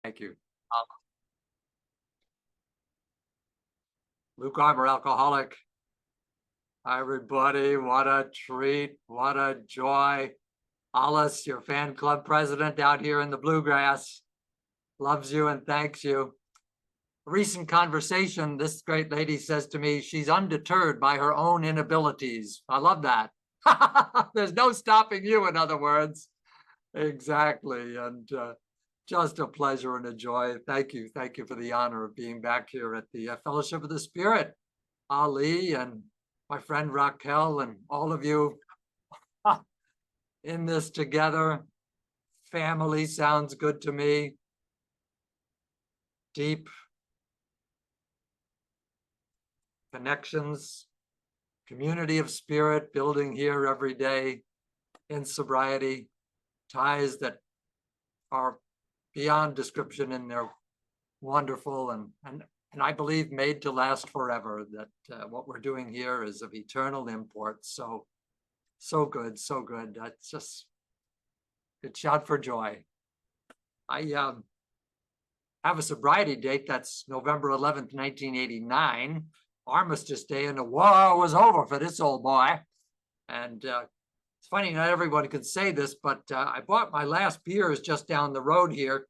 Thank you. Luke Armour, alcoholic. Hi, everybody. What a treat. What a joy. Alice, your fan club president out here in the bluegrass, loves you and thanks you. A recent conversation, this great lady says to me, she's undeterred by her own inabilities. I love that. There's no stopping you, in other words. Exactly. And just a pleasure and a joy. Thank you. Thank you for the honor of being back here at the Fellowship of the Spirit. Ali and my friend Raquel and all of you in this together. Family sounds good to me. Deep connections, community of spirit building here every day in sobriety, ties that are beyond description, and they're wonderful and I believe made to last forever, that what we're doing here is of eternal import. So good, so good. That's just good shout for joy. I have a sobriety date that's November 11th, 1989, Armistice Day, and the war was over for this old boy. And it's funny, not everyone can say this, but I bought my last beers just down the road here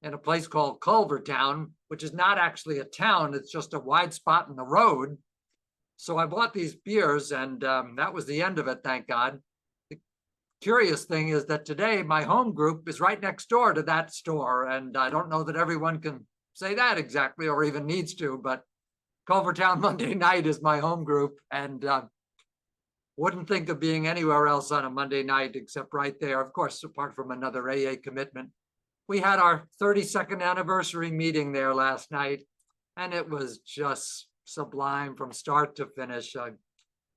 in a place called Culvertown, which is not actually a town, it's just a wide spot in the road. So I bought these beers, and that was the end of it, thank God. The curious thing is that today my home group is right next door to that store, and I don't know that everyone can say that exactly or even needs to, but Culvertown Monday night is my home group, and wouldn't think of being anywhere else on a Monday night except right there, of course, apart from another AA commitment. We had our 32nd anniversary meeting there last night, and it was just sublime from start to finish. A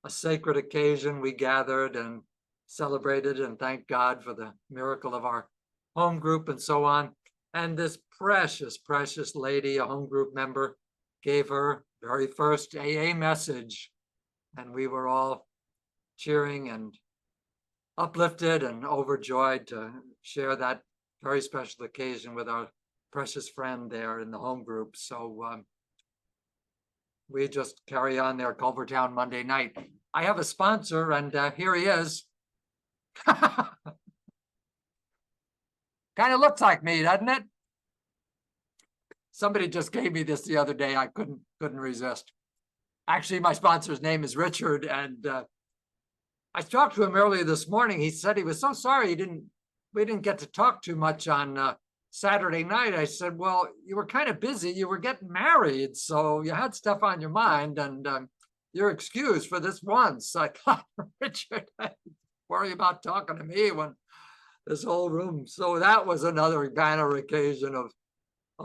sacred occasion. We gathered and celebrated and thanked God for the miracle of our home group and so on. And this precious, precious lady, a home group member, gave her very first AA message, and we were all cheering and uplifted and overjoyed to share that very special occasion with our precious friend there in the home group. So we just carry on there, Culvertown Monday night. I have a sponsor, and here he is. Kind of looks like me, doesn't it? Somebody just gave me this the other day. I couldn't resist. Actually, my sponsor's name is Richard, and I talked to him earlier this morning. He said he was so sorry we didn't get to talk too much on Saturday night. I said, well, you were kind of busy. You were getting married, so you had stuff on your mind, and you're excused for this once. I thought, Richard, worry about talking to me when this whole room. So that was another banner occasion of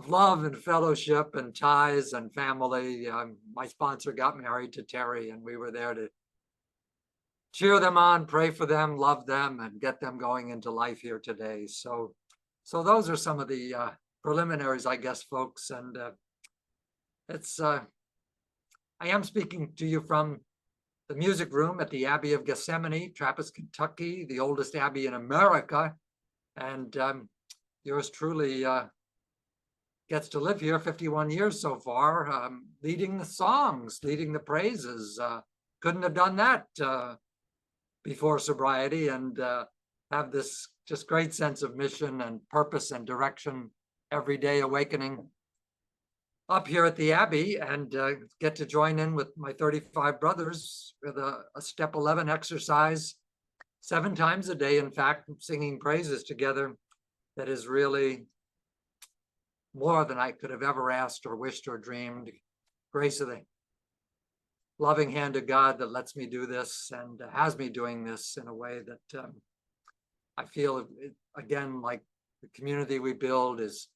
love and fellowship and ties and family. My sponsor got married to Terry, and we were there to cheer them on, pray for them, love them, and get them going into life here today. So those are some of the preliminaries, I guess, folks. And it's I am speaking to you from the music room at the Abbey of Gethsemane, Trappist, Kentucky, the oldest abbey in America. And yours truly gets to live here 51 years so far, leading the songs, leading the praises. Couldn't have done that before sobriety, and have this just great sense of mission and purpose and direction every day, awakening up here at the Abbey, and get to join in with my 35 brothers with a step 11 exercise 7 times a day, in fact, singing praises together. That is really more than I could have ever asked or wished or dreamed. Grace of the loving hand of God that lets me do this and has me doing this in a way that I feel, again, like the community we build is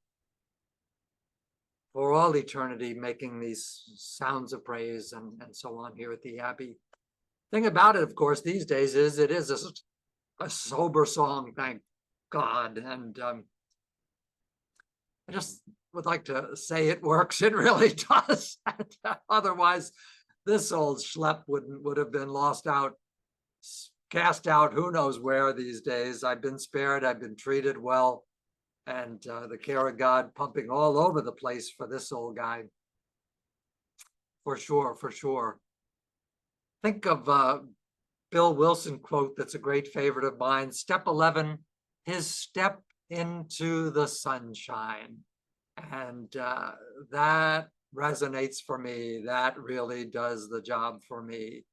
for all eternity, making these sounds of praise and so on here at the Abbey. Thing about it, of course, these days is it is a sober song, thank God. And I just would like to say it works. It really does. Otherwise, this old schlep would have been lost out, cast out, who knows where these days. I've been spared. I've been treated well. and the care of God pumping all over the place for this old guy. For sure, for sure. Think of Bill Wilson quote that's a great favorite of mine. Step 11, his step into the sunshine. And that resonates for me. That really does the job for me.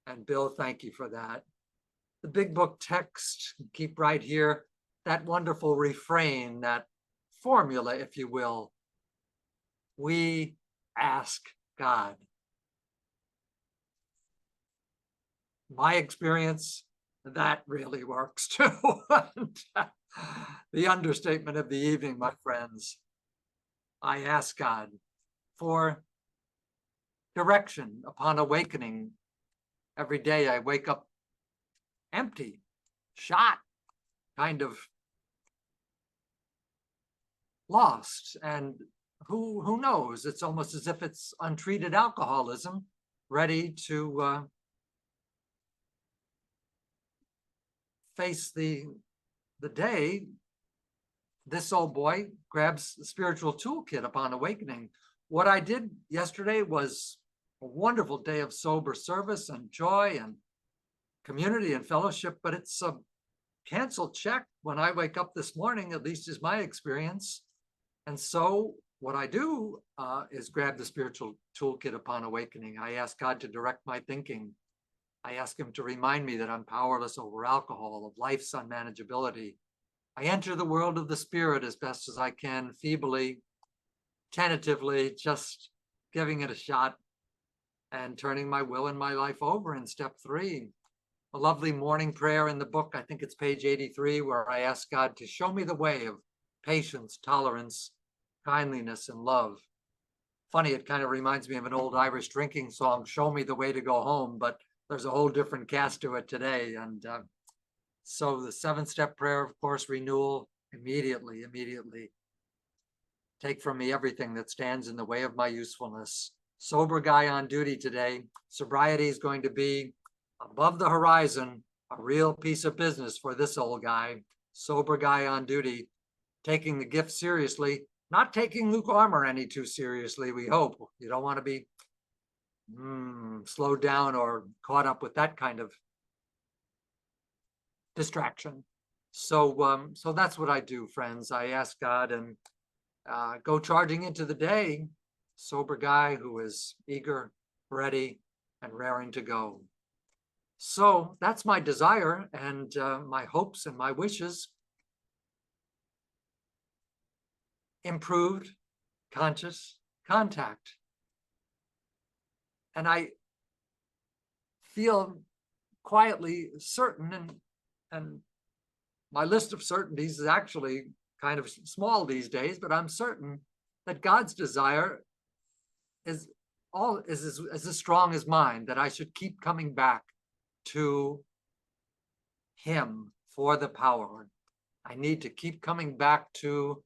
And Bill, thank you for that. The big book text, keep right here, that wonderful refrain, that formula, if you will. We ask God. My experience, that really works too. The understatement of the evening, my friends. I ask God for direction upon awakening. Every day I wake up empty, shot, kind of lost. And who knows? It's almost as if it's untreated alcoholism, ready to face the day. This old boy grabs the spiritual toolkit upon awakening. What I did yesterday was a wonderful day of sober service and joy and community and fellowship, but it's a canceled check when I wake up this morning, at least is my experience. And so what I do is grab the spiritual toolkit upon awakening. I ask God to direct my thinking. I ask him to remind me that I'm powerless over alcohol, of life's unmanageability. I enter the world of the spirit as best as I can, feebly, tentatively, just giving it a shot and turning my will and my life over in step 3. A lovely morning prayer in the book, I think it's page 83, where I ask God to show me the way of patience, tolerance, kindliness, and love. Funny, it kind of reminds me of an old Irish drinking song, Show Me the Way to Go Home, but there's a whole different cast to it today. And so the 7-step prayer, of course, renewal, immediately. Take from me everything that stands in the way of my usefulness. Sober guy on duty today. Sobriety is going to be above the horizon, a real piece of business for this old guy. Sober guy on duty, taking the gift seriously, not taking Luke Armour any too seriously, we hope. You don't want to be slowed down or caught up with that kind of distraction. So that's what I do, friends. I ask God and go charging into the day, sober guy who is eager, ready, and raring to go. So that's my desire and my hopes and my wishes. Improved conscious contact. And I feel quietly certain, and my list of certainties is actually kind of small these days, but I'm certain that God's desire is as strong as mine, that I should keep coming back to him for the power. I need to keep coming back to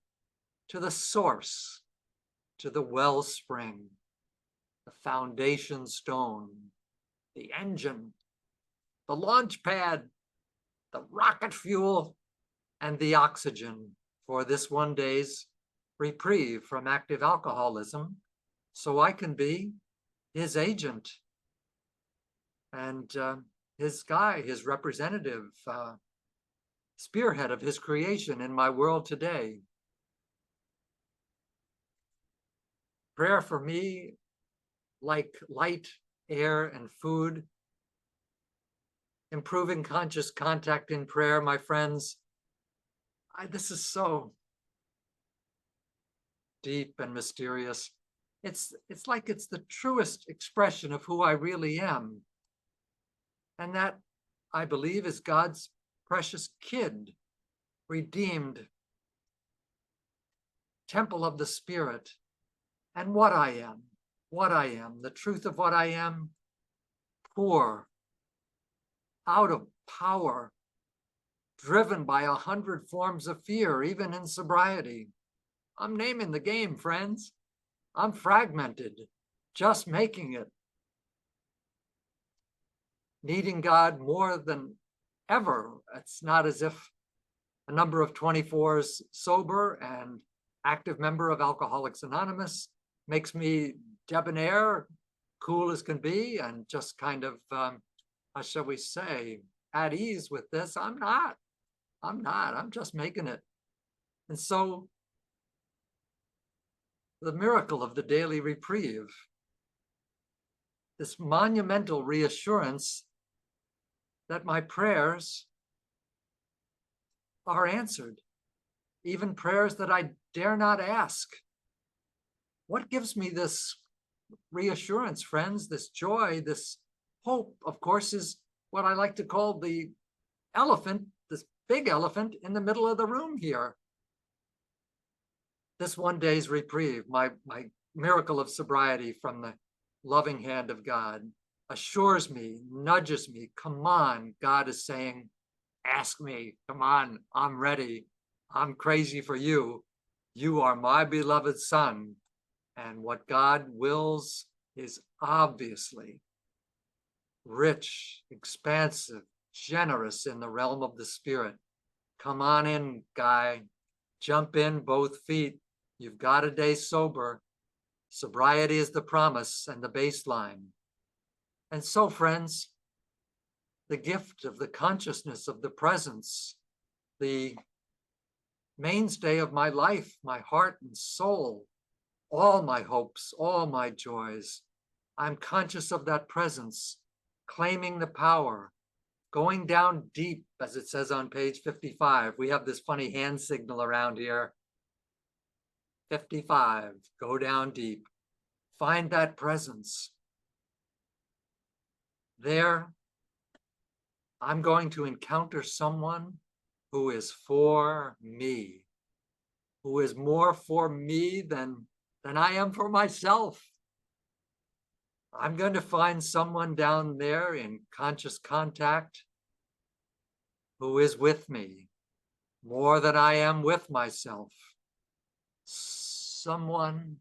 the source, to the wellspring, the foundation stone, the engine, the launch pad, the rocket fuel, and the oxygen for this one day's reprieve from active alcoholism, so I can be his agent and his guy, his representative, spearhead of his creation in my world today. Prayer for me, like light, air, and food, improving conscious contact in prayer, my friends. This is so deep and mysterious. It's like it's the truest expression of who I really am. And that, I believe, is God's precious kid, redeemed, temple of the Spirit, and what I am, the truth of what I am, poor, out of power, driven by 100 forms of fear, even in sobriety. I'm naming the game, friends. I'm fragmented, just making it. Needing God more than ever. It's not as if a number of 24s sober and active member of Alcoholics Anonymous, makes me debonair, cool as can be, and just kind of, how shall we say, at ease with this. I'm not, I'm just making it. And so the miracle of the daily reprieve, this monumental reassurance that my prayers are answered, even prayers that I dare not ask. What gives me this reassurance, friends, this joy, this hope, of course, is what I like to call the elephant, this big elephant in the middle of the room here. This one day's reprieve, my miracle of sobriety from the loving hand of God, assures me, nudges me, come on, God is saying, ask me, come on, I'm ready. I'm crazy for you. You are my beloved son. And what God wills is obviously rich, expansive, generous in the realm of the spirit. Come on in, guy. Jump in both feet. You've got a day sober. Sobriety is the promise and the baseline. And so, friends, the gift of the consciousness of the presence, the mainstay of my life, my heart and soul, all my hopes, all my joys. I'm conscious of that presence, claiming the power, going down deep, as it says on page 55. We have this funny hand signal around here. 55, go down deep. Find that presence. There, I'm going to encounter someone who is for me, who is more for me than I am for myself. I'm going to find someone down there in conscious contact who is with me more than I am with myself. Someone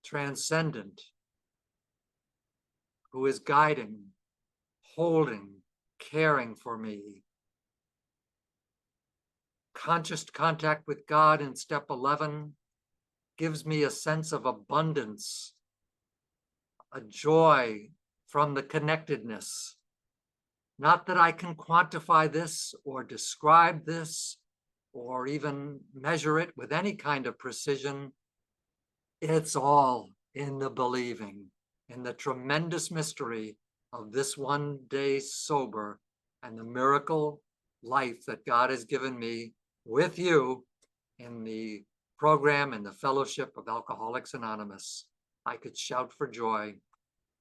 transcendent who is guiding, holding, caring for me. Conscious contact with God in step 11 gives me a sense of abundance, a joy from the connectedness. Not that I can quantify this or describe this or even measure it with any kind of precision. It's all in the believing, in the tremendous mystery of this one day sober and the miracle life that God has given me with you in the program and the fellowship of Alcoholics Anonymous. I could shout for joy.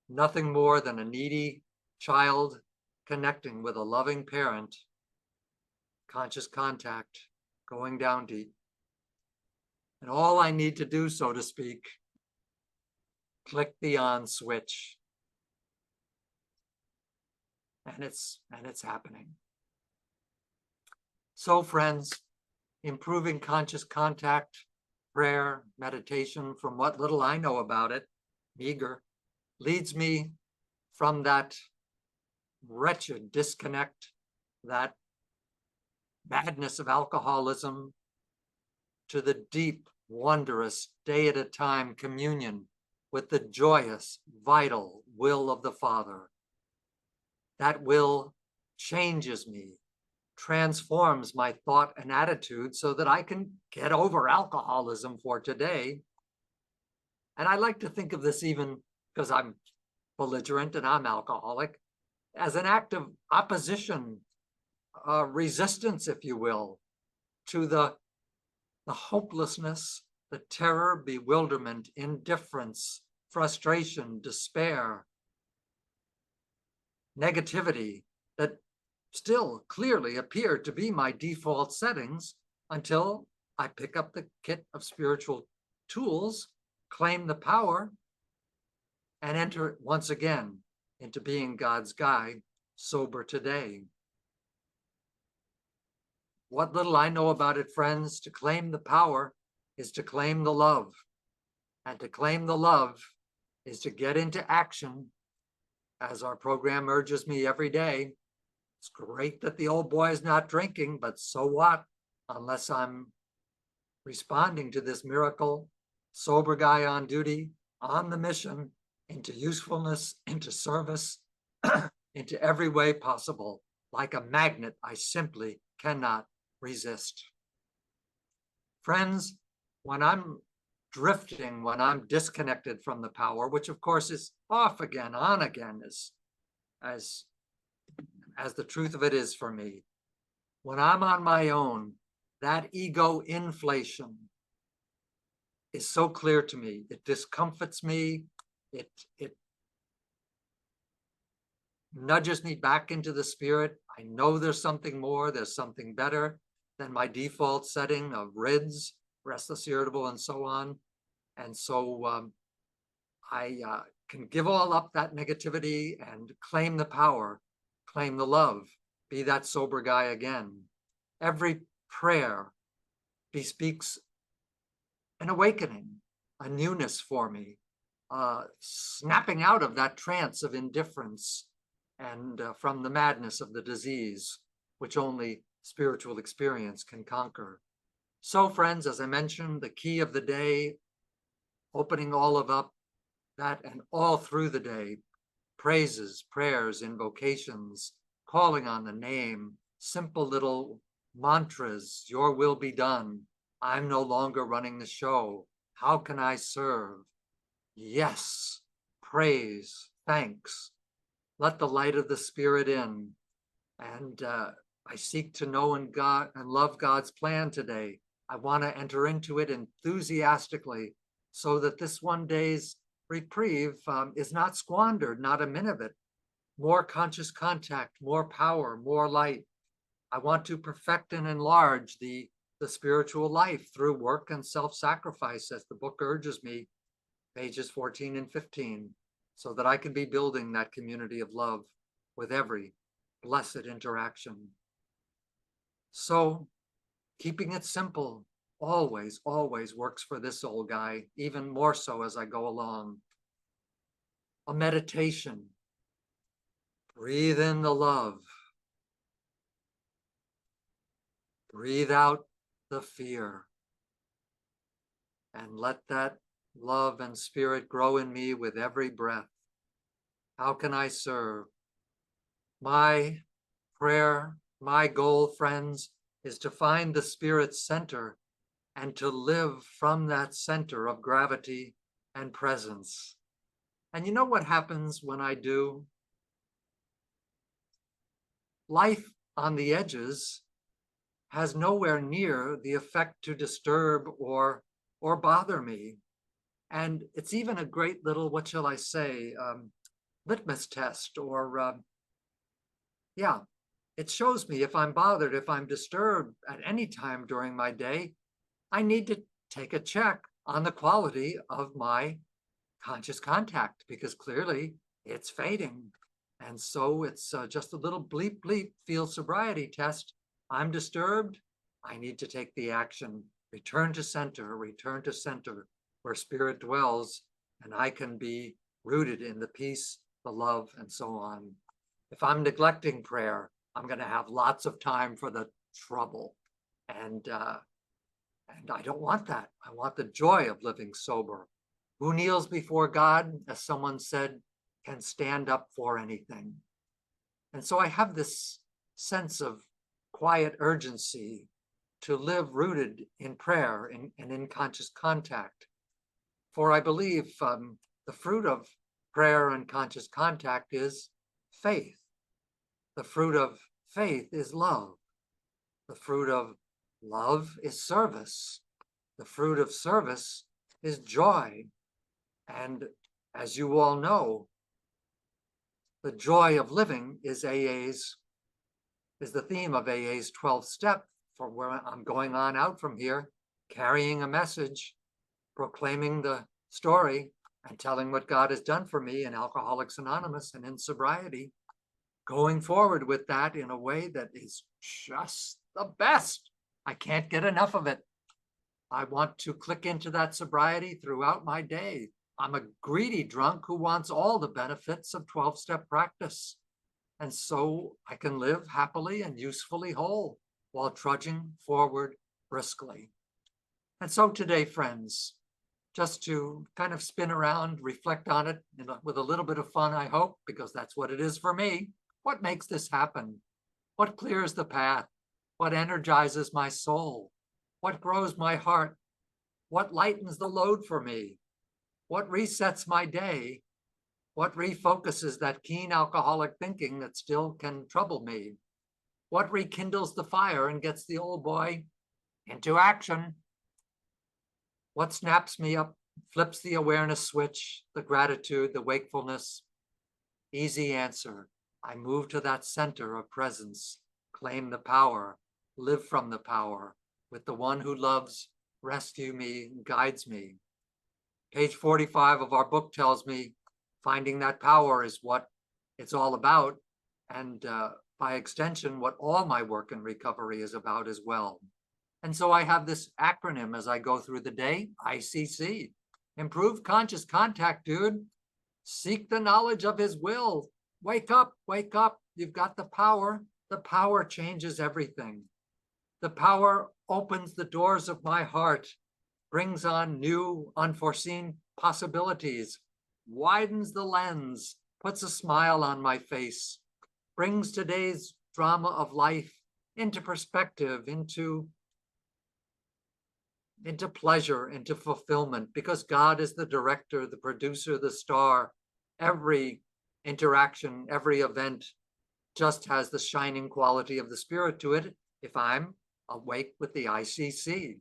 Nothing more than a needy child connecting with a loving parent. Conscious contact, going down deep. And all I need to do, so to speak, click the on switch. And it's happening. So, friends, improving conscious contact, prayer, meditation, from what little I know about it, meager, leads me from that wretched disconnect, that madness of alcoholism, to the deep, wondrous, day-at-a-time communion with the joyous, vital will of the Father. That will changes me, transforms my thought and attitude so that I can get over alcoholism for today. And I like to think of this, even because I'm belligerent and I'm alcoholic, as an act of opposition, resistance, if you will, to the hopelessness, the terror, bewilderment, indifference, frustration, despair, negativity that still clearly appear to be my default settings until I pick up the kit of spiritual tools, claim the power, and enter once again into being God's guide, sober today. What little I know about it, friends, to claim the power is to claim the love. And to claim the love is to get into action, as our program urges me every day, It's great that the old boy is not drinking, but so what? Unless I'm responding to this miracle, sober guy on duty, on the mission, into usefulness, into service, into every way possible. Like a magnet, I simply cannot resist. Friends, when I'm drifting, when I'm disconnected from the power, which of course is off again, on again, as the truth of it is for me, when I'm on my own, that ego inflation is so clear to me. It discomforts me. It nudges me back into the spirit. I know there's something more, there's something better than my default setting of RIDS, restless, irritable, and so on. And so I can give all up that negativity and claim the power, claim the love, be that sober guy again. Every prayer bespeaks an awakening, a newness for me, snapping out of that trance of indifference and from the madness of the disease, which only spiritual experience can conquer. So friends, as I mentioned, the key of the day, opening all of up that and all through the day, praises, prayers, invocations, calling on the name, simple little mantras, your will be done. I'm no longer running the show. How can I serve? Yes, praise, thanks. Let the light of the Spirit in. And I seek to know and love God's plan today. I want to enter into it enthusiastically so that this one day's reprieve is not squandered, not a minute of it. More conscious contact, more power, more light. I want to perfect and enlarge the spiritual life through work and self-sacrifice, as the book urges me, pages 14 and 15, so that I can be building that community of love with every blessed interaction. So keeping it simple always, always works for this old guy, even more so as I go along. A meditation. Breathe in the love. Breathe out the fear. And let that love and spirit grow in me with every breath. How can I serve? My prayer, my goal, friends, is to find the spirit's center and to live from that center of gravity and presence. And you know what happens when I do? Life on the edges has nowhere near the effect to disturb or bother me. And it's even a great little, what shall I say, litmus test, or yeah, it shows me if I'm bothered, if I'm disturbed at any time during my day, I need to take a check on the quality of my conscious contact, because clearly it's fading. And so it's just a little bleep, bleep field sobriety test. I'm disturbed. I need to take the action. Return to center where spirit dwells, and I can be rooted in the peace, the love, and so on. If I'm neglecting prayer, I'm going to have lots of time for the trouble. And I don't want that. I want the joy of living sober. Who kneels before God, as someone said, can stand up for anything. And so I have this sense of quiet urgency to live rooted in prayer and in conscious contact. For I believe the fruit of prayer and conscious contact is faith. The fruit of faith is love. The fruit of love is service. The fruit of service is joy. And as you all know, the joy of living is the theme of AA's 12th step, for where I'm going on out from here, carrying a message, proclaiming the story, and telling what God has done for me in Alcoholics Anonymous and in sobriety, going forward with that in a way that is just the best. I can't get enough of it. I want to click into that sobriety throughout my day. I'm a greedy drunk who wants all the benefits of 12-step practice. And so I can live happily and usefully whole while trudging forward briskly. And so today, friends, just to kind of spin around, reflect on it with a little bit of fun, I hope, because that's what it is for me. What makes this happen? What clears the path? What energizes my soul? What grows my heart? What lightens the load for me? What resets my day? What refocuses that keen alcoholic thinking that still can trouble me? What rekindles the fire and gets the old boy into action? What snaps me up, flips the awareness switch, the gratitude, the wakefulness? Easy answer. I move to that center of presence, claim the power, live from the power, with the one who loves, rescue me, guides me. Page 45 of our book tells me finding that power is what it's all about, and by extension, what all my work in recovery is about as well. And so I have this acronym as I go through the day, ICC. Improve conscious contact, dude. Seek the knowledge of his will. Wake up, wake up. You've got the power. The power changes everything. The power opens the doors of my heart, brings on new, unforeseen possibilities, widens the lens, puts a smile on my face, brings today's drama of life into perspective, into pleasure, into fulfillment, because God is the director, the producer, the star. Every interaction, every event just has the shining quality of the Spirit to it if I'm awake with the ICC.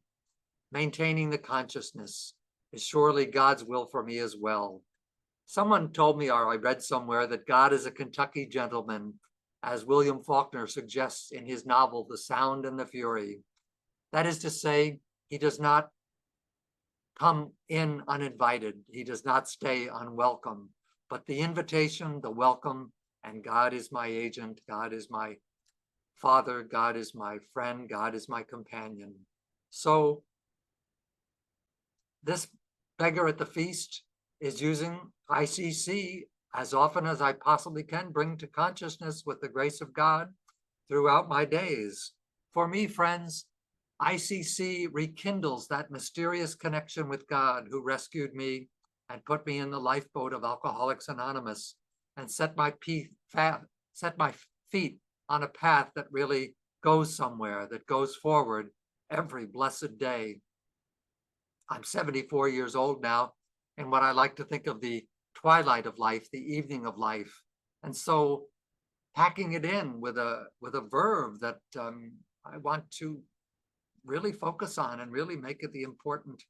Maintaining the consciousness is surely God's will for me as well. Someone told me, or I read somewhere, that God is a Kentucky gentleman, as William Faulkner suggests in his novel, The Sound and the Fury. That is to say, he does not come in uninvited. He does not stay unwelcome, but the invitation, the welcome, and God is my agent, God is my father, God is my friend, God is my companion. So this beggar at the feast is using ICC as often as I possibly can bring to consciousness with the grace of God throughout my days. For me, friends, ICC rekindles that mysterious connection with God who rescued me and put me in the lifeboat of Alcoholics Anonymous and set my feet on a path that really goes somewhere, that goes forward every blessed day. I'm 74 years old now, and what I like to think of the twilight of life, the evening of life. And so packing it in with a verb that I want to really focus on and really make it the important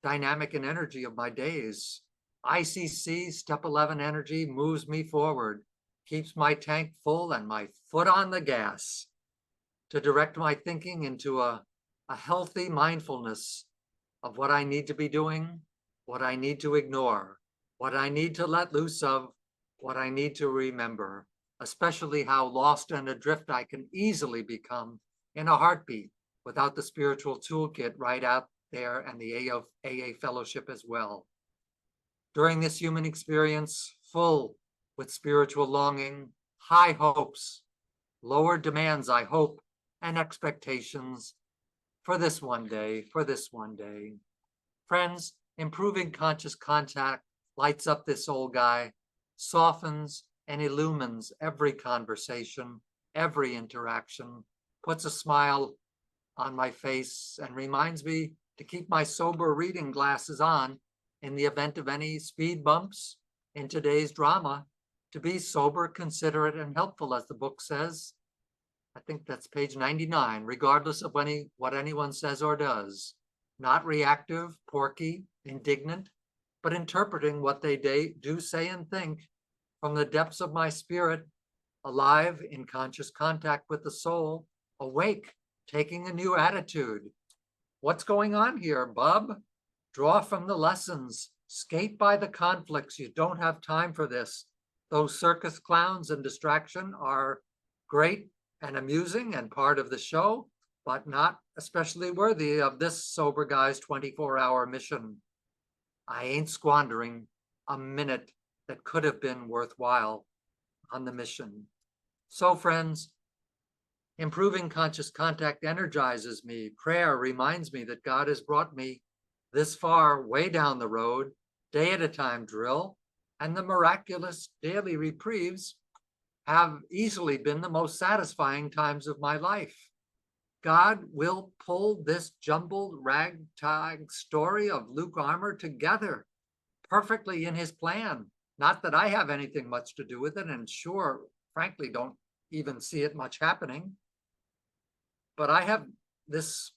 dynamic and energy of my days. ICC, step 11 energy, moves me forward, keeps my tank full and my foot on the gas to direct my thinking into a healthy mindfulness of what I need to be doing, what I need to ignore, what I need to let loose of, what I need to remember, especially how lost and adrift I can easily become in a heartbeat without the spiritual toolkit right out there and the AA fellowship as well. During this human experience, full with spiritual longing, high hopes, lower demands, I hope, and expectations for this one day, for this one day. Friends, improving conscious contact lights up this old guy, softens and illumines every conversation, every interaction, puts a smile on my face and reminds me to keep my sober reading glasses on in the event of any speed bumps in today's drama, to be sober, considerate, and helpful, as the book says. I think that's page 99, regardless of what anyone says or does. Not reactive, porky, indignant, but interpreting what they do say and think from the depths of my spirit, alive in conscious contact with the soul, awake, taking a new attitude. What's going on here, bub? Draw from the lessons, skate by the conflicts. You don't have time for this. Those circus clowns and distraction are great and amusing and part of the show, but not especially worthy of this sober guy's 24-hour mission. I ain't squandering a minute that could have been worthwhile on the mission. So friends, improving conscious contact energizes me. Prayer reminds me that God has brought me this far, way down the road, day at a time drill, and the miraculous daily reprieves have easily been the most satisfying times of my life. God will pull this jumbled ragtag story of Luke Armour together perfectly in his plan. Not that I have anything much to do with it, and sure, frankly, don't even see it much happening. But I have this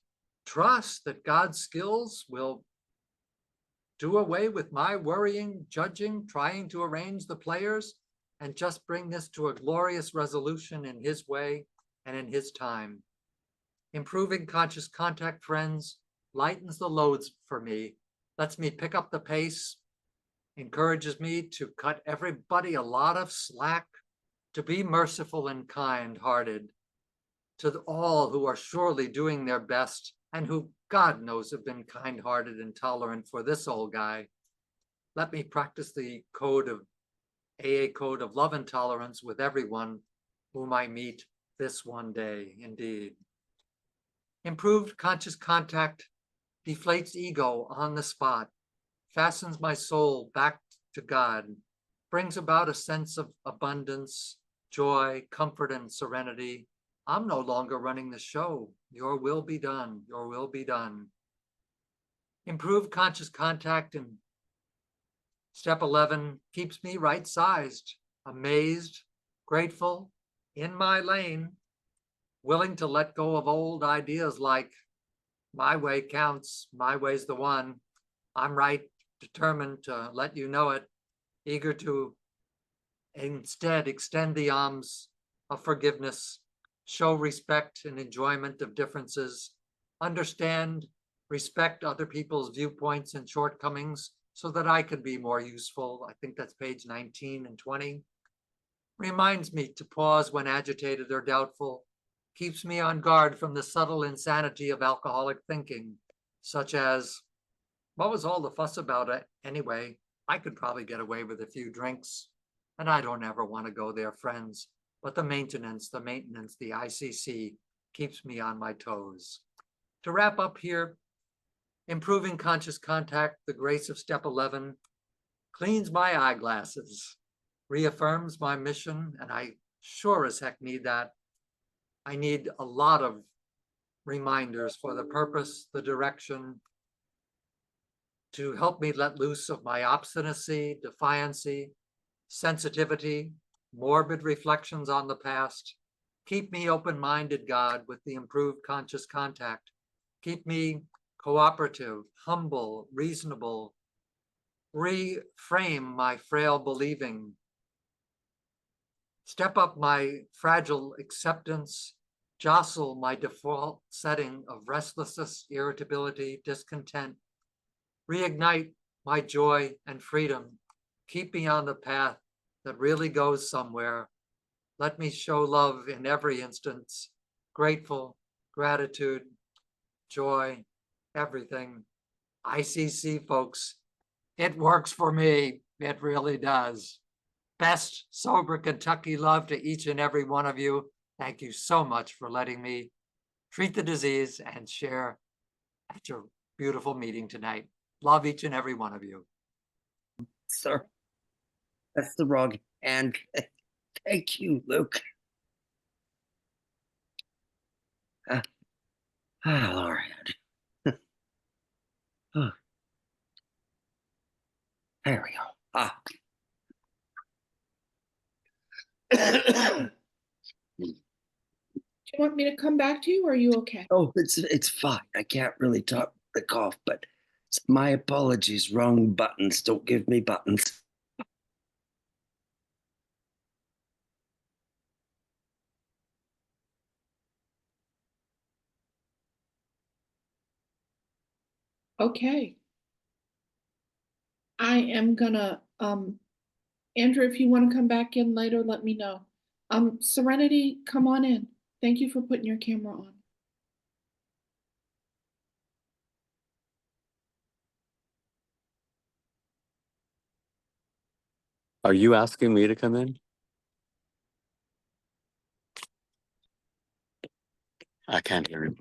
trust that God's skills will do away with my worrying, judging, trying to arrange the players, and just bring this to a glorious resolution in his way and in his time. Improving conscious contact, friends, lightens the loads for me, lets me pick up the pace, encourages me to cut everybody a lot of slack, to be merciful and kind-hearted to all who are surely doing their best and who God knows have been kind-hearted and tolerant for this old guy. Let me practice the AA code of love and tolerance with everyone whom I meet this one day, indeed. Improved conscious contact deflates ego on the spot, fastens my soul back to God, brings about a sense of abundance, joy, comfort, and serenity. I'm no longer running the show. Your will be done. Your will be done. Improved conscious contact in step 11 keeps me right-sized, amazed, grateful, in my lane, willing to let go of old ideas like my way counts, my way's the one, I'm right, determined to let you know it, eager to instead extend the arms of forgiveness, show respect and enjoyment of differences, understand, respect other people's viewpoints and shortcomings so that I can be more useful. I think that's page 19 and 20. Reminds me to pause when agitated or doubtful, keeps me on guard from the subtle insanity of alcoholic thinking, such as, what was all the fuss about it anyway? I could probably get away with a few drinks, and I don't ever want to go there, friends. But the maintenance, the ICC keeps me on my toes. To wrap up here, improving conscious contact, the grace of step 11, cleans my eyeglasses, reaffirms my mission, and I sure as heck need that. I need a lot of reminders for the purpose, the direction, to help me let loose of my obstinacy, defiancy, sensitivity, morbid reflections on the past. Keep me open-minded, God, with the improved conscious contact. Keep me cooperative, humble, reasonable. Reframe my frail believing. Step up my fragile acceptance. Jostle my default setting of restlessness, irritability, discontent. Reignite my joy and freedom. Keep me on the path that really goes somewhere. Let me show love in every instance, grateful, gratitude, joy, everything. ICC, folks, it works for me. It really does. Best sober Kentucky love to each and every one of you. Thank you so much for letting me treat the disease and share at your beautiful meeting tonight. Love each and every one of you. Sir, that's the wrong hand. Thank you, Luke. All right. Oh, there we go. Do you want me to come back to you, or are you okay? Oh, it's fine. I can't really talk the cough, but my apologies. Wrong buttons. Don't give me buttons. Okay. I am gonna, Andrew, if you want to come back in later, let me know. Serenity, come on in. Thank you for putting your camera on. Are you asking me to come in? I can't hear him.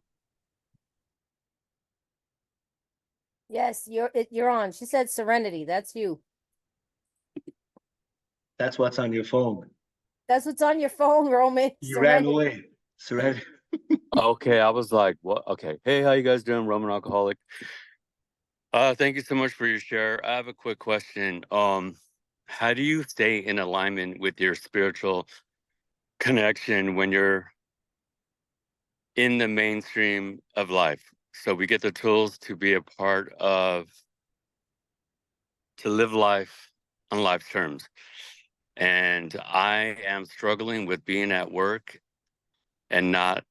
Yes, you're on. She said Serenity. That's you. That's what's on your phone. That's what's on your phone, Roman. You ran Serenity. away. Serenity. Okay, I was like, what? Okay. Hey, how you guys doing? Roman Alcoholic. Thank you so much for your share. I have a quick question. How do you stay in alignment with your spiritual connection when you're in the mainstream of life? So we get the tools to be a part of, to live life on life's terms. And I am struggling with being at work and not,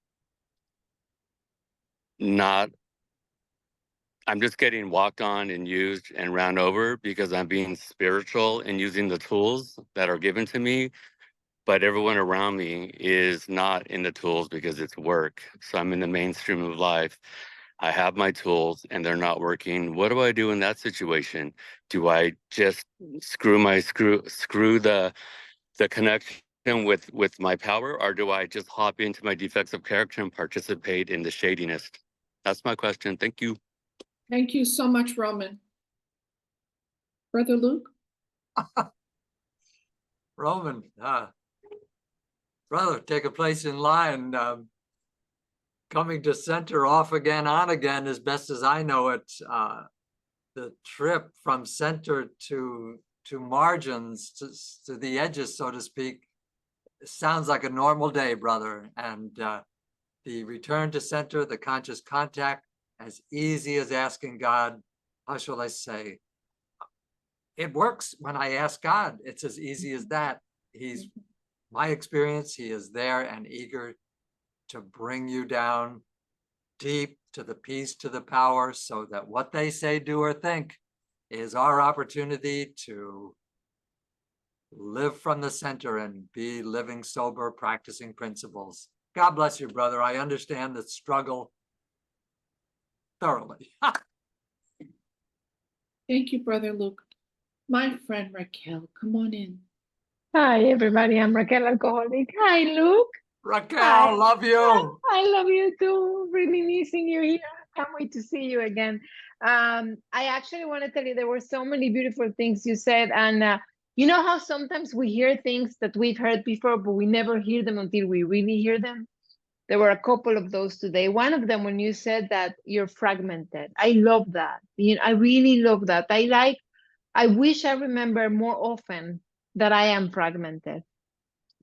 I'm just getting walked on and used and ran over because I'm being spiritual and using the tools that are given to me. But everyone around me is not in the tools because it's work. So I'm in the mainstream of life. I have my tools and they're not working. What do I do in that situation? Do I just screw the connection with my power, or do I just hop into my defects of character and participate in the shadiness? That's my question. Thank you. Thank you so much, Roman. Brother Luke? Roman, brother, take a place in line. Coming to center, off again, on again, as best as I know it. The trip from center to margins, to the edges, so to speak, sounds like a normal day, brother. And the return to center, the conscious contact, as easy as asking God, how shall I say? It works when I ask God. It's as easy as that. He's my experience. He is there and eager to bring you down deep to the peace, to the power, so that what they say, do, or think is our opportunity to live from the center and be living sober, practicing principles. God bless you, brother. I understand the struggle thoroughly. Thank you, Brother Luke. My friend Raquel, come on in. Hi, everybody. I'm Raquel Alcoholic. Hi, Luke. Raquel, Hi. love you. I love you too. Really missing you here. Can't wait to see you again. I actually want to tell you there were so many beautiful things you said. And you know how sometimes we hear things that we've heard before, but we never hear them until we really hear them? There were a couple of those today. One of them, when you said that you're fragmented. I love that. I really love that. I wish I remember more often that I am fragmented,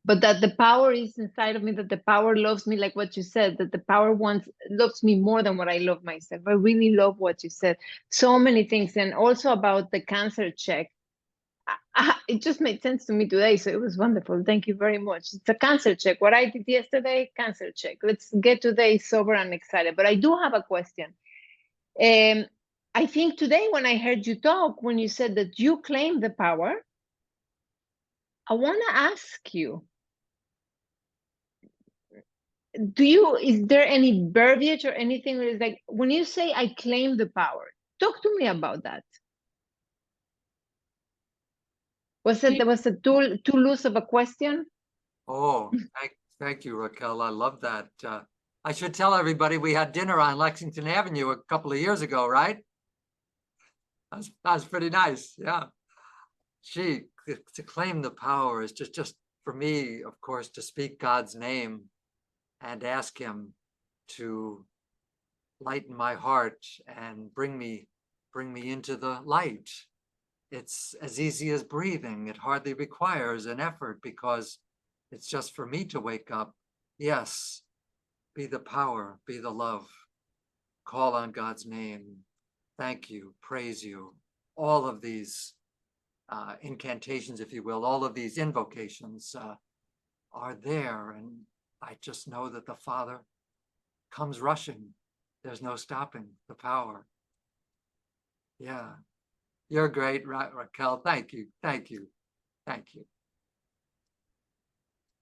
but that the power is inside of me, that the power loves me, like what you said, that the power loves me more than what I love myself. I really love what you said. So many things. And also about the cancer check. It just made sense to me today. So it was wonderful. Thank you very much. It's a cancer check. What I did yesterday, cancer check. Let's get today sober and excited. But I do have a question. I think today when I heard you talk, when you said that you claim the power, I want to ask you, is there any verbiage or anything that is like, when you say I claim the power, talk to me about that. Was it too loose of a question? Oh, thank you, Raquel. I love that. I should tell everybody we had dinner on Lexington Avenue a couple of years ago, right? That was pretty nice. Yeah. To claim the power is just for me, of course, to speak God's name and ask him to lighten my heart and bring me into the light. It's as easy as breathing. It hardly requires an effort because it's just for me to wake up. Yes, be the power, be the love, call on God's name, thank you, praise you. All of these incantations, if you will, all of these invocations are there. And I just know that the Father comes rushing. There's no stopping the power. Yeah. You're great, Raquel. Thank you. Thank you. Thank you.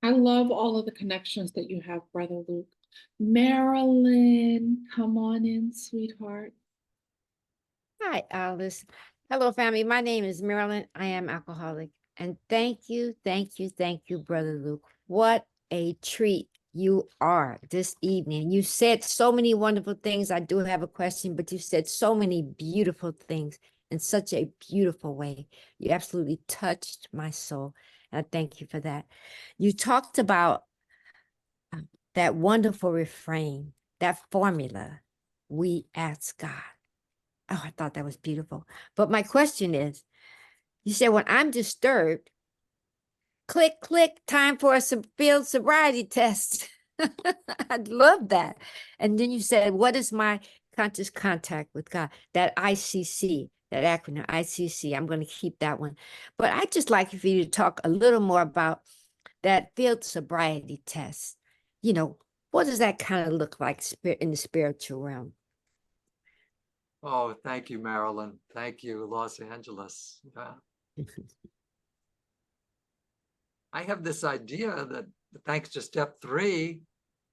I love all of the connections that you have, Brother Luke. Marilyn, come on in, sweetheart. Hi, Alice. Hello, family. My name is Marilyn. I am alcoholic. And thank you, Brother Luke. What a treat you are this evening. You said so many wonderful things. I do have a question, but you said so many beautiful things in such a beautiful way. You absolutely touched my soul. And I thank you for that. You talked about that wonderful refrain, that formula, we ask God. Oh, I thought that was beautiful. But my question is, you said when I'm disturbed, click, click, time for a field sobriety test. I love that. And then you said, what is my conscious contact with God? That ICC, that acronym, ICC. I'm going to keep that one. But I'd just like for you to talk a little more about that field sobriety test. You know, what does that kind of look like in the spiritual realm? Oh, thank you, Marilyn. Thank you, Los Angeles. Yeah. I have this idea that thanks to step 3,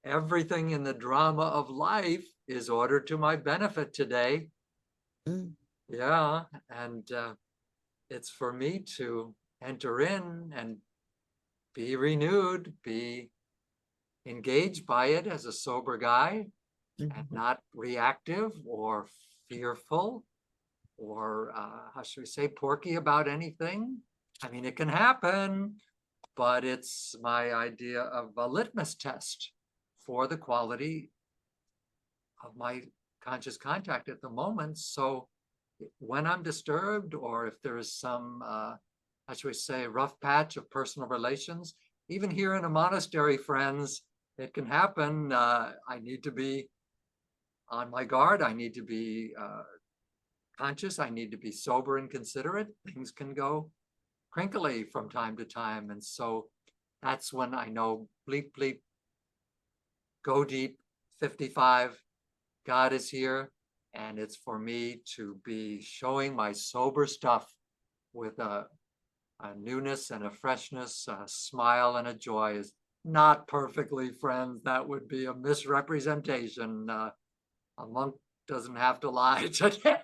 everything in the drama of life is ordered to my benefit today. Yeah, and it's for me to enter in and be renewed, be engaged by it as a sober guy, and not reactive or fearful or how should we say, porky about anything. I mean, it can happen, but it's my idea of a litmus test for the quality of my conscious contact at the moment. So when I'm disturbed, or if there is some, how should we say, rough patch of personal relations, even here in a monastery, friends, it can happen. I need to be on my guard. I need to be conscious. I need to be sober and considerate. Things can go crinkly from time to time. And so that's when I know, bleep, bleep, go deep, 55, God is here. And it's for me to be showing my sober stuff with a newness and a freshness, a smile and a joy. Is not perfectly, friends. That would be a misrepresentation. A monk doesn't have to lie today.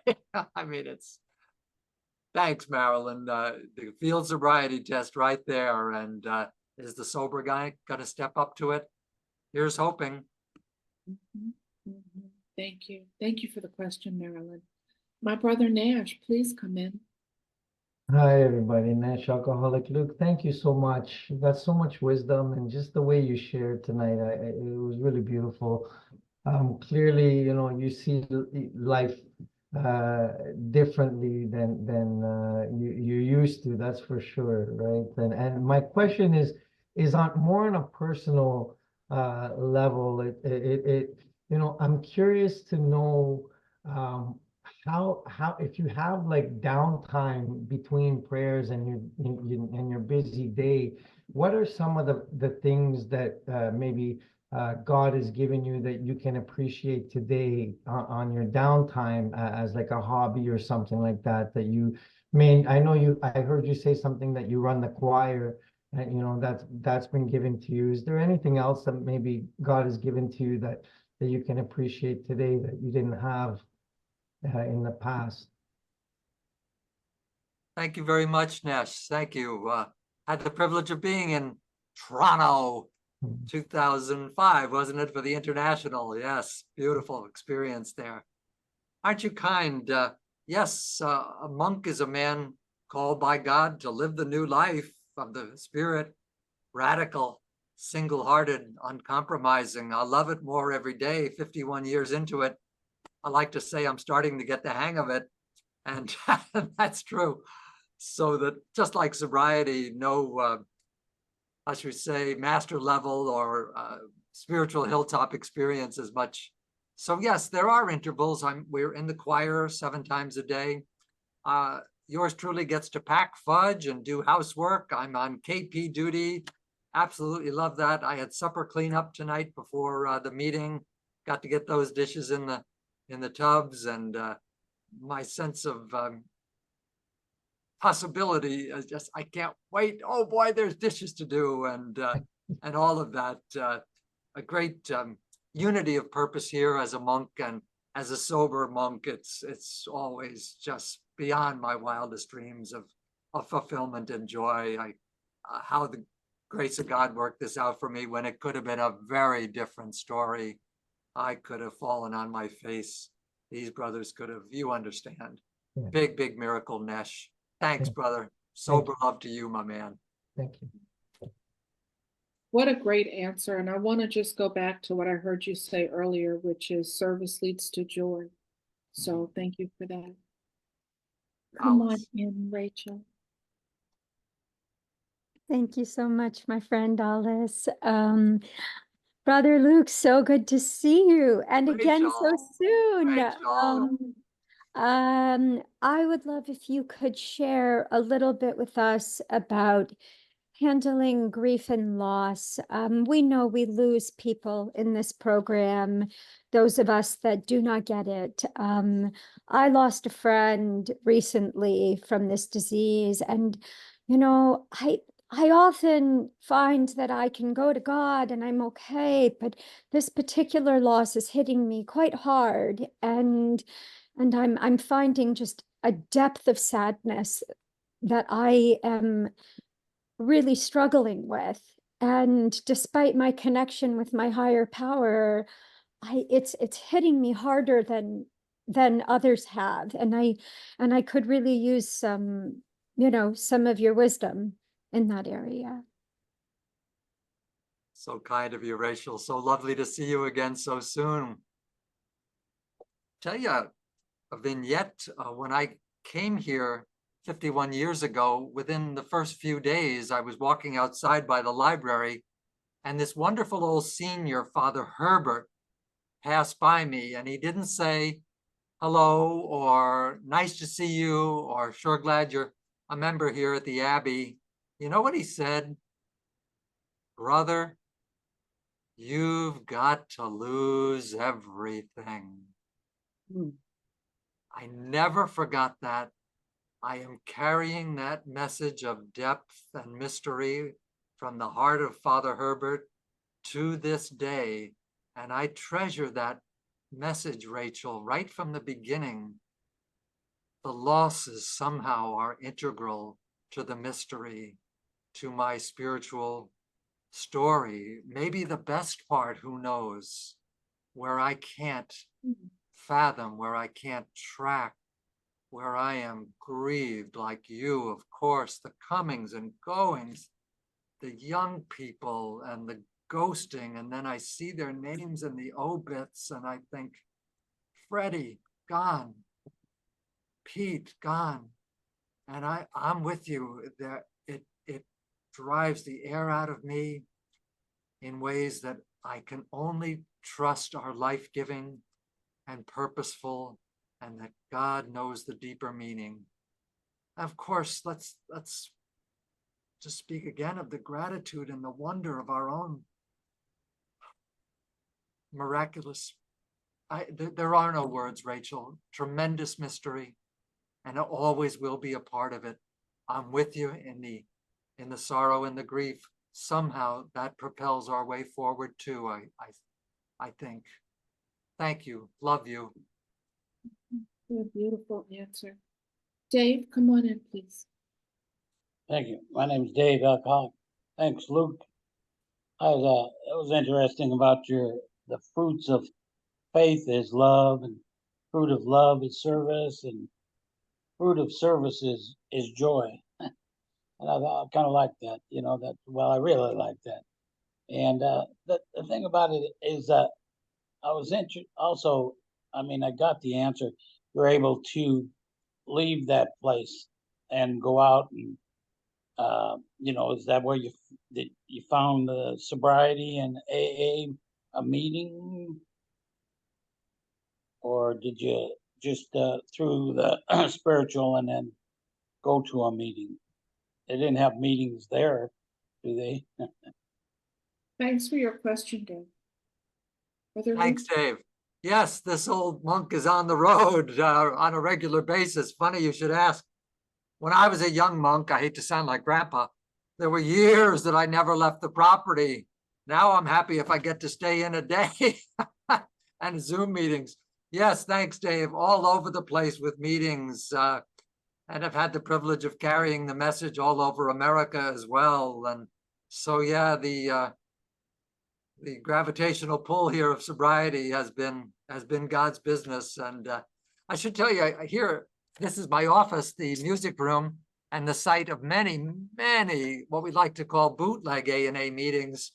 I mean, it's, thanks, Marilyn. The field sobriety test right there. And is the sober guy going to step up to it? Here's hoping. Thank you. Thank you for the question, Marilyn. My brother Nash, please come in. Hi, everybody. Nash Alcoholic Luke, thank you so much. You got so much wisdom, and just the way you shared tonight, it was really beautiful. Clearly, you know, you see life differently than you used to. That's for sure, right? And my question is on more on a personal level. It you know, I'm curious to know how if you have like downtime between prayers and your busy day, what are some of the things that maybe God has given you that you can appreciate today on your downtime as like a hobby or something like that you may, I know I heard you say something that you run the choir, and you know that's been given to you. Is there anything else that maybe God has given to you that you can appreciate today that you didn't have in the past? Thank you very much, Nash. Thank you. Had the privilege of being in Toronto 2005, wasn't it, for the International? Yes, beautiful experience there. Aren't you kind? Yes, a monk is a man called by God to live the new life of the Spirit, radical, single-hearted, uncompromising. I love it more every day, 51 years into it. I like to say I'm starting to get the hang of it, and that's true. So that just like sobriety, no, how should we say, master level or spiritual hilltop experience as much. So yes, there are intervals. We're in the choir 7 times a day. Yours truly gets to pack fudge and do housework. I'm on KP duty. Absolutely love that. I had supper cleanup tonight before the meeting. Got to get those dishes in the tubs, and my sense of possibility is just, I can't wait. Oh boy, there's dishes to do, and all of that. A great unity of purpose here as a monk, and as a sober monk, it's always just beyond my wildest dreams of fulfillment and joy. How the grace of God worked this out for me when it could have been a very different story. I could have fallen on my face. These brothers could have, you understand. Yeah. Big, big miracle, Nesh. Thanks, Yeah. brother. Sober love to you, my man. Thank you. What a great answer. And I want to just go back to what I heard you say earlier, which is service leads to joy. So thank you for that. Come on Alice. in, Rachel. Thank you so much, my friend Alice. Brother Luke, so good to see you, and again so Rachel, soon. Rachel. I would love if you could share a little bit with us about handling grief and loss. We know we lose people in this program, those of us that do not get it. I lost a friend recently from this disease, and you know, I often find that I can go to God and I'm okay, but this particular loss is hitting me quite hard, and I'm finding just a depth of sadness that I am really struggling with. And despite my connection with my higher power, it's hitting me harder than others have, and I could really use some, you know, some of your wisdom in that area. So kind of you, Rachel. So lovely to see you again so soon. Tell you a vignette when I came here 51 years ago. Within the first few days, I was walking outside by the library, and this wonderful old senior, Father Herbert, passed by me, and he didn't say hello or nice to see you or sure glad you're a member here at the Abbey. You know what he said? Brother, you've got to lose everything. I never forgot that. I am carrying that message of depth and mystery from the heart of Father Herbert to this day. And I treasure that message, Rachel, right from the beginning. The losses somehow are integral to the mystery, to my spiritual story. Maybe the best part, who knows, where I can't fathom, where I can't track, where I am grieved like you, of course, the comings and goings, the young people and the ghosting, and then I see their names in the obits and I think, Freddie, gone, Pete, gone. And I'm with you. There, it drives the air out of me in ways that I can only trust are life-giving and purposeful, and that God knows the deeper meaning. Of course, let's just speak again of the gratitude and the wonder of our own miraculous. There are no words, Rachel. Tremendous mystery, and it always will be a part of it. I'm with you in the sorrow and the grief. Somehow that propels our way forward too. I think. Thank you. Love you. What a beautiful answer. Dave, come on in, please. Thank you. My name's Dave Alcock. Thanks, Luke. It was interesting about the fruits of faith is love, and fruit of love is service, and fruit of service is joy. And I kind of like that, you know, I really like that. And the thing about it is that I was also, I mean, I got the answer. You're able to leave that place and go out and, you know, is that where you found the sobriety and AA a meeting? Or did you just through the spiritual and then go to a meeting? They didn't have meetings there, do they? Thanks for your question, Dave. Brother Thanks, Luke? Dave. Yes, this old monk is on the road on a regular basis. Funny you should ask. When I was a young monk, I hate to sound like grandpa, there were years that I never left the property. Now I'm happy if I get to stay in a day and Zoom meetings. Yes, thanks, Dave. All over the place with meetings. And I've had the privilege of carrying the message all over America as well. And So yeah, the gravitational pull here of sobriety has been God's business. And I should tell you, I hear this is my office, the music room, and the site of many, many what we like to call bootleg A&A meetings,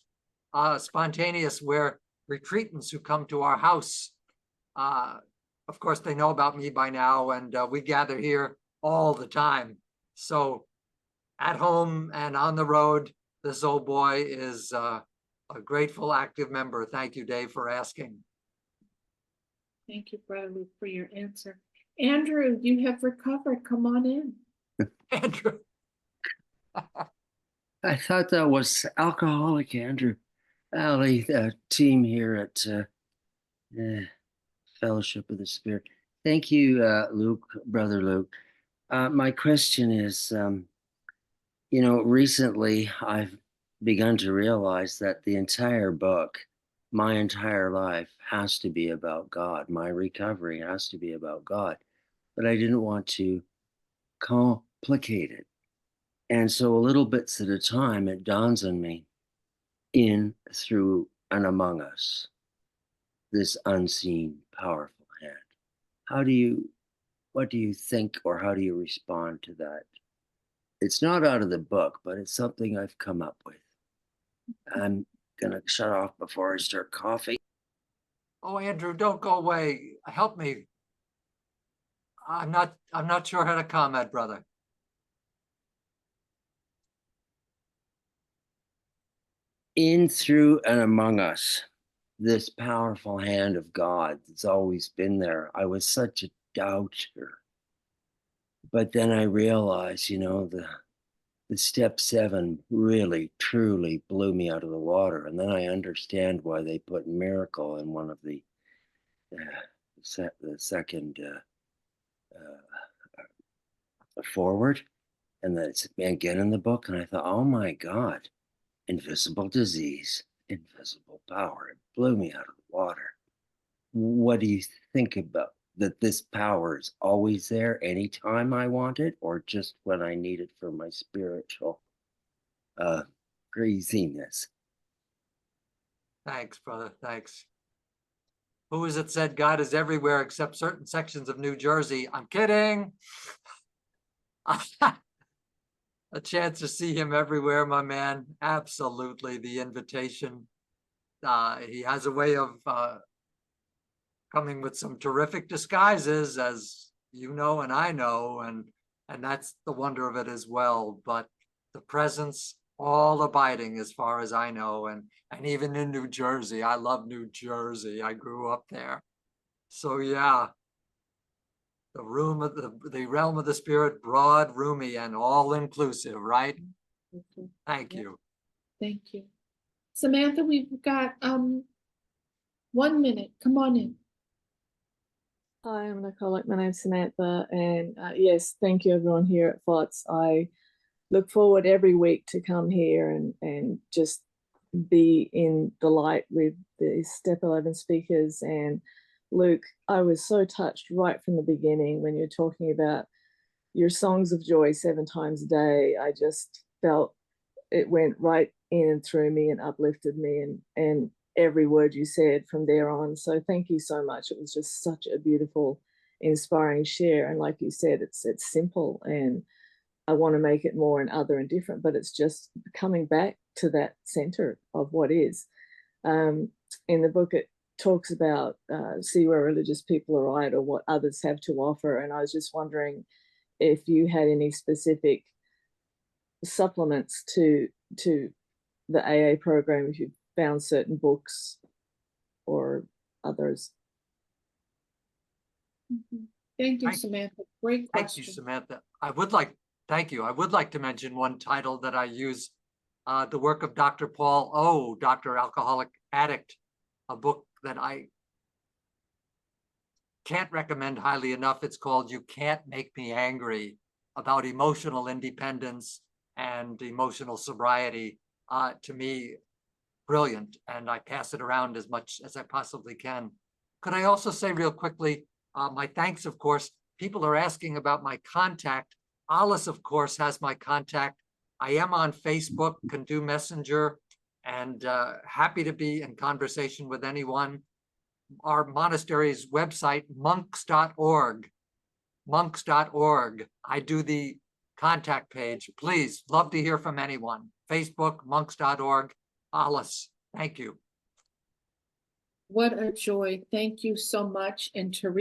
spontaneous, where retreatants who come to our house, of course, they know about me by now, and we gather here all the time. So at home and on the road, this old boy is a grateful, active member. Thank you, Dave, for asking. Thank you, Brother Luke, for your answer. Andrew, you have recovered. Come on in. Andrew. I thought that was Alcoholic Andrew. Ali, the team here at Fellowship of the Spirit. Thank you, Luke, Brother Luke. My question is, recently I've begun to realize that the entire book, my entire life, has to be about God. My recovery has to be about God. But I didn't want to complicate it. And so a little bits at a time, it dawns on me, in, through, and among us, this unseen, powerful hand. What do you think, or how do you respond to that? It's not out of the book, but it's something I've come up with. I'm gonna shut off before I start coughing. Oh, Andrew, don't go away. Help me. I'm not sure how to comment, brother. In, through, and among us, this powerful hand of God that's always been there. I was such a doubter. But then I realized, the step 7 really, truly blew me out of the water. And then I understand why they put miracle in one of the second forward. And that's again in the book. And I thought, oh my God, invisible disease, invisible power. It blew me out of the water. What do you think about that? This power is always there anytime I want it, or just when I need it for my spiritual craziness? Thanks, brother. Thanks. Who is it said God is everywhere except certain sections of New Jersey? I'm kidding. A chance to see him everywhere, my man. Absolutely. The invitation. He has a way of coming with some terrific disguises, as you know and I know, and that's the wonder of it as well. But the presence, all abiding as far as I know, and even in New Jersey. I love New Jersey. I grew up there. So yeah, the room of the realm of the spirit, broad, roomy, and all inclusive, right? Thank you. Thank you. Samantha, we've got 1 minute. Come on in. Hi, I'm an alcoholic. My name's Samantha, and yes, thank you everyone here at FOTS. I look forward every week to come here and just be in the light with the Step 11 speakers. And Luke, I was so touched right from the beginning when you're talking about your songs of joy 7 times a day. I just felt it went right in and through me and uplifted me, and every word you said from there on. So thank you so much. It was just such a beautiful, inspiring share. And like you said, it's simple, and I want to make it more and other and different, but it's just coming back to that center of what is. In the book, it talks about see where religious people are right, or what others have to offer. And I was just wondering if you had any specific supplements to the AA program, if you found certain books or others. Thank you, Samantha. Great question. Thank you, Samantha. Thank you. I would like to mention one title that I use, the work of Dr. Paul O., Dr. Alcoholic Addict, a book that I can't recommend highly enough. It's called You Can't Make Me Angry, about emotional independence and emotional sobriety. To me, brilliant, and I pass it around as much as I possibly can. Could I also say real quickly, my thanks, of course. People are asking about my contact. Alice, of course, has my contact. I am on Facebook, can do Messenger, and happy to be in conversation with anyone. Our monastery's website, monks.org. Monks.org. I do the contact page. Please, love to hear from anyone. Facebook, monks.org. Alice, thank you. What a joy. Thank you so much. And Teresa.